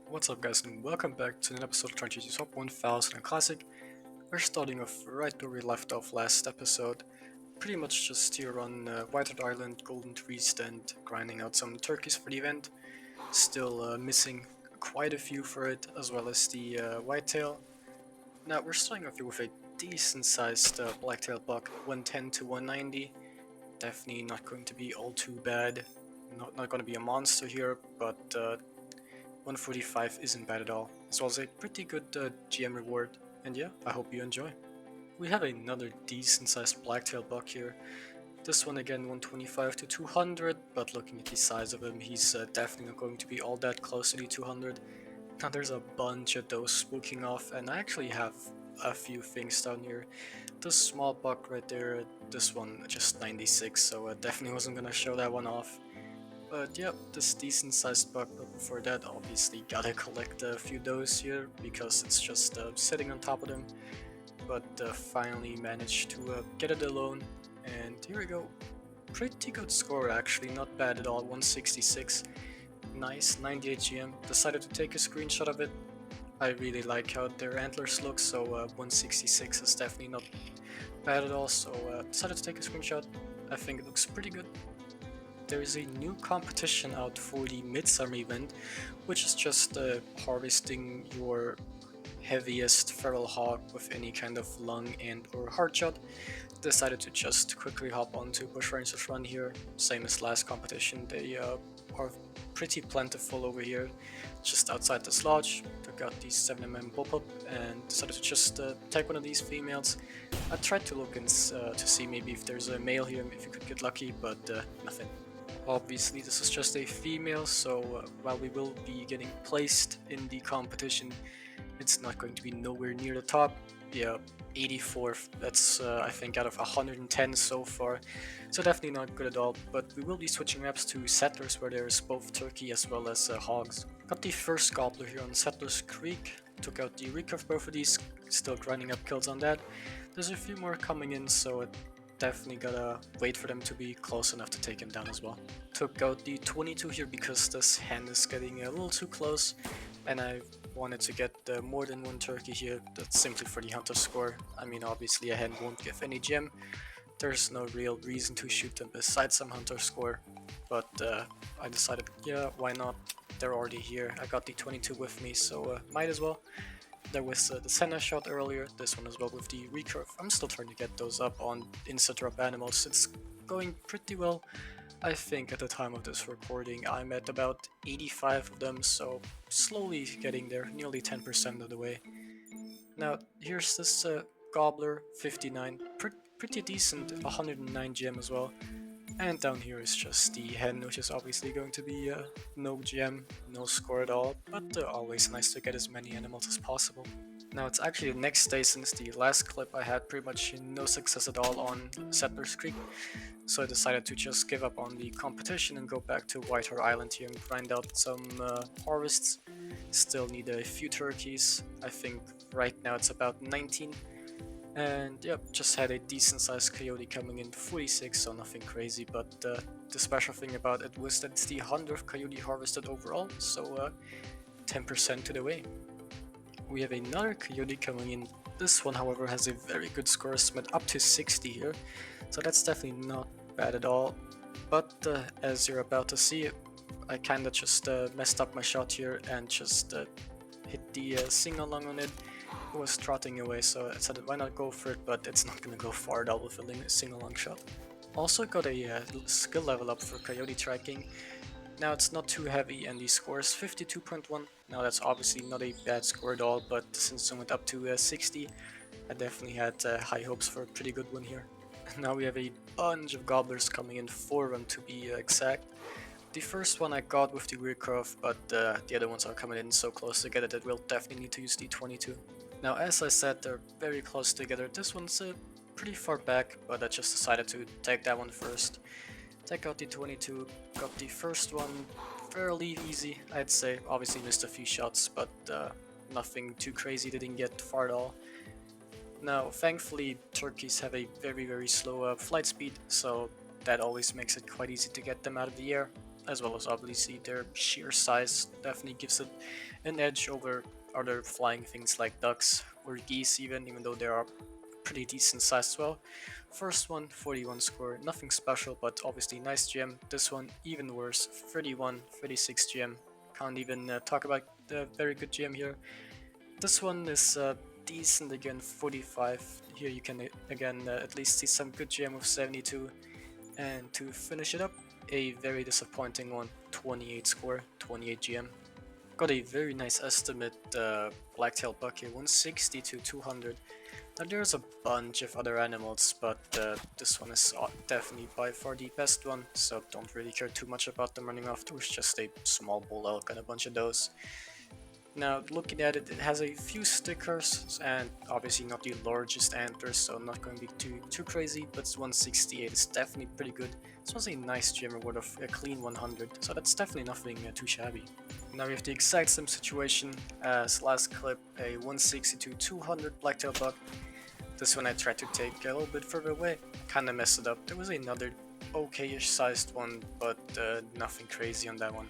What's up guys, and welcome back to an episode of trying to Top 1000 and Classic. We're starting off right where we left off last episode, pretty much just here on Whitehead Island, Golden Tree Stand, grinding out some turkeys for the event. Still missing quite a few for it, as well as the whitetail. Now we're starting off here with a decent sized blacktail buck, 110 to 190. Definitely not going to be all too bad. Not going to be a monster here, but 145 isn't bad at all, as well as a pretty good GM reward, and yeah, I hope you enjoy. We have another decent sized blacktail buck here. This one again 125 to 200, but looking at the size of him, he's definitely not going to be all that close to the 200. Now there's a bunch of those spooking off, and I actually have a few things down here. This small buck right there, this one just 96, so I definitely wasn't gonna show that one off. But yep, this decent sized buck, but before that obviously gotta collect a few does here because it's just sitting on top of them. But finally managed to get it alone, and here we go. Pretty good score actually, not bad at all, 166. Nice, 98 GM. Decided to take a screenshot of it. I really like how their antlers look, so 166 is definitely not bad at all, so decided to take a screenshot. I think it looks pretty good. There is a new competition out for the Midsummer event, which is just harvesting your heaviest feral hog with any kind of lung and or heart shot. Decided to just quickly hop onto Bush Rangers Run here, same as last competition. They are pretty plentiful over here, just outside this lodge. Took out the 7mm bullpup and decided to just take one of these females. I tried to look to see maybe if there's a male here, if you could get lucky, but nothing. Obviously this is just a female, so while we will be getting placed in the competition, it's not going to be nowhere near the top. Yeah, 84th, that's I think out of 110 so far, so definitely not good at all, but we will be switching maps to Settlers where there's both turkey as well as hogs. Got the first gobbler here on Settlers Creek, took out the recurve both of these, still grinding up kills on that. There's a few more coming in, so definitely gotta wait for them to be close enough to take him down as well. Took out the 22 here because this hen is getting a little too close, and I wanted to get more than one turkey here. That's simply for the hunter score. I mean, obviously a hen won't give any gem. There's no real reason to shoot them besides some hunter score, but I decided, yeah, why not? They're already here. I got the 22 with me, so might as well. There was the Senna shot earlier, this one as well with the recurve. I'm still trying to get those up on instant drop animals. It's going pretty well. I think at the time of this recording I'm at about 85 of them, so slowly getting there, nearly 10% of the way. Now here's this gobbler, 59, pretty decent, 109 gem as well. And down here is just the hen, which is obviously going to be no gem, no score at all, but always nice to get as many animals as possible. Now it's actually the next day since the last clip. I had pretty much no success at all on Settlers Creek, so I decided to just give up on the competition and go back to Whitehead Island here and grind out some harvests. Still need a few turkeys. I think right now it's about 19. And yep, just had a decent sized coyote coming in, 46, so nothing crazy, but the special thing about it was that it's the 100th coyote harvested overall, so 10% to the way. We have another coyote coming in. This one, however, has a very good score estimate, up to 60 here, so that's definitely not bad at all. But as you're about to see, I kinda just messed up my shot here and just hit the sing-along on it. It was trotting away, so I said why not go for it, but it's not gonna go far at all with a sing-along shot. Also got a skill level up for coyote tracking. Now it's not too heavy and the score is 52.1. Now that's obviously not a bad score at all, but since it went up to 60, I definitely had high hopes for a pretty good one here. Now we have a bunch of gobblers coming in, 4 of them to be exact. The first one I got with the recurve, but the other ones are coming in so close together that we'll definitely need to use the 22. Now as I said, they're very close together. This one's pretty far back, but I just decided to take that one first. Take out the 22, got the first one fairly easy, I'd say. Obviously missed a few shots, but nothing too crazy, didn't get far at all. Now thankfully turkeys have a very slow flight speed, so that always makes it quite easy to get them out of the air. as well as obviously their sheer size definitely gives it an edge over other flying things like ducks or geese even though they are pretty decent size as well. First one, 41 score, nothing special, but obviously nice gem. This one, even worse, 31, 36 gem. Can't even talk about the very good gem here. This one is decent again, 45. Here you can again at least see some good gem of 72. And to finish it up, a very disappointing one, 28 score, 28 gem. Got a very nice estimate Blacktail buck here, 160 to 200. Now there's a bunch of other animals, but this one is definitely by far the best one, so don't really care too much about them running off. There's just a small bull elk and a bunch of those. Now looking at it, it has a few stickers and obviously not the largest antlers, so I'm not going to be too crazy, but 168 is definitely pretty good. This was a nice gem reward of a clean 100, so that's definitely nothing too shabby. Now we have the exact same situation as last clip, a 160 to 200 blacktail buck. This one I tried to take a little bit further away, kinda messed it up. There was another okay-ish sized one, but nothing crazy on that one.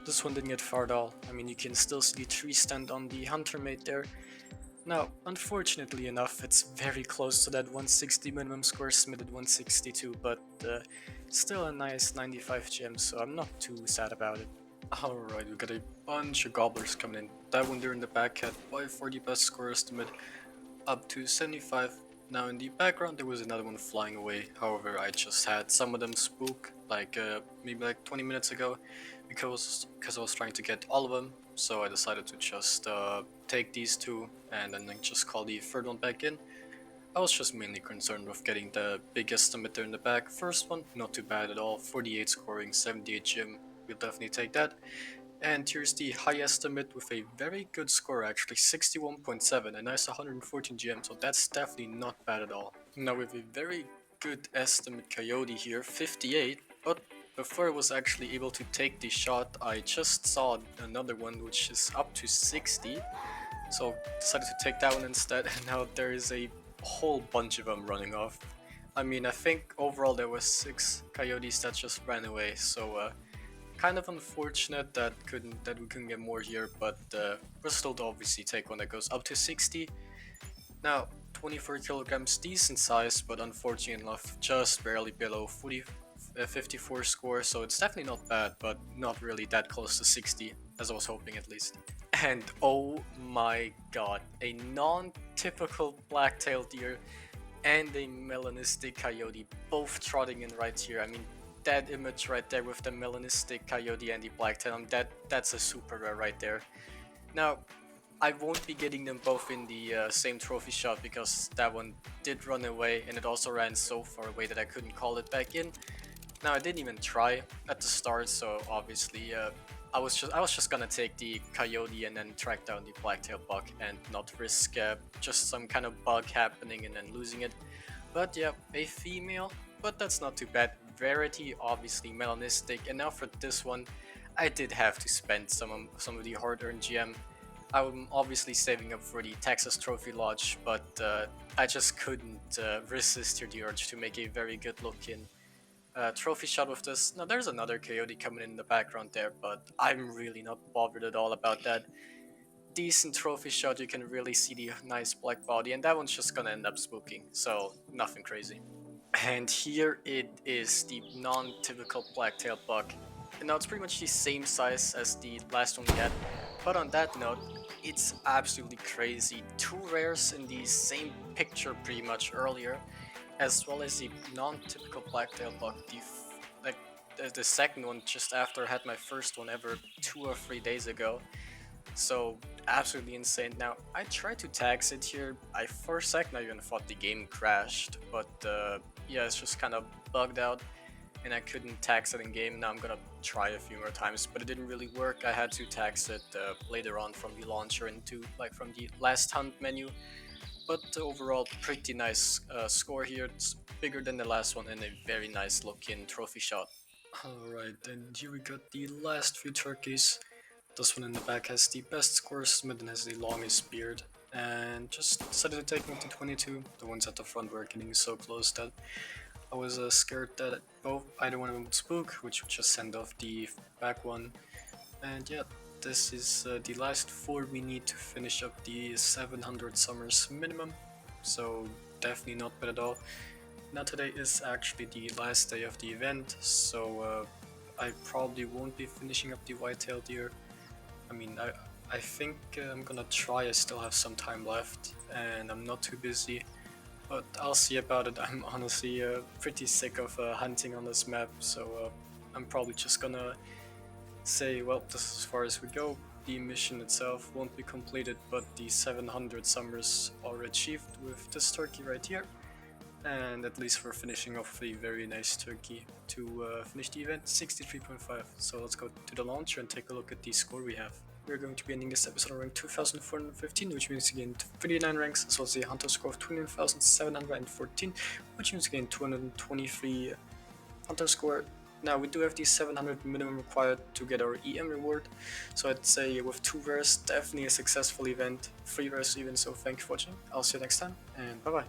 This one didn't get far at all. I mean, you can still see the tree stand on the hunter mate there. Now, unfortunately enough, it's very close to that 160 minimum score, submitted 162, but still a nice 95 gem, so I'm not too sad about it. Alright, we got a bunch of gobblers coming in. That one there in the back had by 40 best score estimate, up to 75. Now in the background there was another one flying away, however I just had some of them spook like maybe like 20 minutes ago because I was trying to get all of them, so I decided to just take these two and then just call the third one back in. I was just mainly concerned with getting the big estimate there in the back. First one, not too bad at all, 48 scoring, 78 gem, we'll definitely take that. And here's the high estimate with a very good score actually, 61.7, a nice 114 gem, so that's definitely not bad at all. Now with a very good estimate coyote here, 58, but before I was actually able to take the shot, I just saw another one which is up to 60, so decided to take that one instead, and now there is a whole bunch of them running off. I mean, I think overall there was 6 coyotes that just ran away, so kind of unfortunate that we couldn't get more here, but we're still to obviously take one that goes up to 60. Now, 24 kilograms, decent size, but unfortunately enough, just barely below 54 score, so it's definitely not bad, but not really that close to 60, as I was hoping at least. And oh my god, a non-typical blacktail deer and a melanistic coyote, both trotting in right here. I mean, that image right there with the melanistic coyote and the blacktail, that's a super rare right there. Now, I won't be getting them both in the same trophy shot because that one did run away and it also ran so far away that I couldn't call it back in. Now, I didn't even try at the start, so obviously I was just gonna take the coyote and then track down the blacktail buck and not risk just some kind of bug happening and then losing it. But yeah, a female, but that's not too bad. Rarity, obviously melanistic, and now for this one, I did have to spend some of the hard-earned gem. I'm obviously saving up for the Texas Trophy Lodge, but I just couldn't resist the urge to make a very good looking trophy shot with this. Now there's another coyote coming in the background there, but I'm really not bothered at all about that. Decent trophy shot, you can really see the nice black body, and that one's just gonna end up spooking, so nothing crazy. And here it is, the non-typical blacktail buck. And now it's pretty much the same size as the last one we had, but on that note, it's absolutely crazy. 2 rares in the same picture pretty much earlier, as well as the non-typical blacktail buck. The second one just after I had my first one ever 2 or 3 days ago. So absolutely insane. Now I tried to tax it here. For a second I even thought the game crashed, but yeah, it's just kind of bugged out and I couldn't tax it in game. Now I'm gonna try a few more times, but it didn't really work. I had to tax it later on from the launcher into from the last hunt menu. But overall, pretty nice score here. It's bigger than the last one and a very nice looking trophy shot. Alright, and here we got the last few turkeys. This one in the back has the best score, Smith has the longest beard, and just decided to take one to 22. The ones at the front were getting so close that I was scared that either one of them would spook, which would just send off the back one. And yeah, this is the last 4 we need to finish up the 700 summers minimum, so definitely not bad at all. Now today is actually the last day of the event, so I probably won't be finishing up the whitetail deer. I mean, I think I'm gonna try. I still have some time left and I'm not too busy, but I'll see about it. I'm honestly pretty sick of hunting on this map, so I'm probably just gonna say, well, this is as far as we go. The mission itself won't be completed, but the 700 summers are achieved with this turkey right here. And at least we're finishing off a very nice turkey to finish the event, 63.5. So let's go to the launcher and take a look at the score we have. We're going to be ending this episode on rank 2415, which means again 39 ranks, as well as a hunter score of 29,714, which means again 223 hunter score. Now we do have the 700 minimum required to get our EM reward, so I'd say with 2 rares, definitely a successful event, 3 rares even, so thank you for watching, I'll see you next time, and bye bye.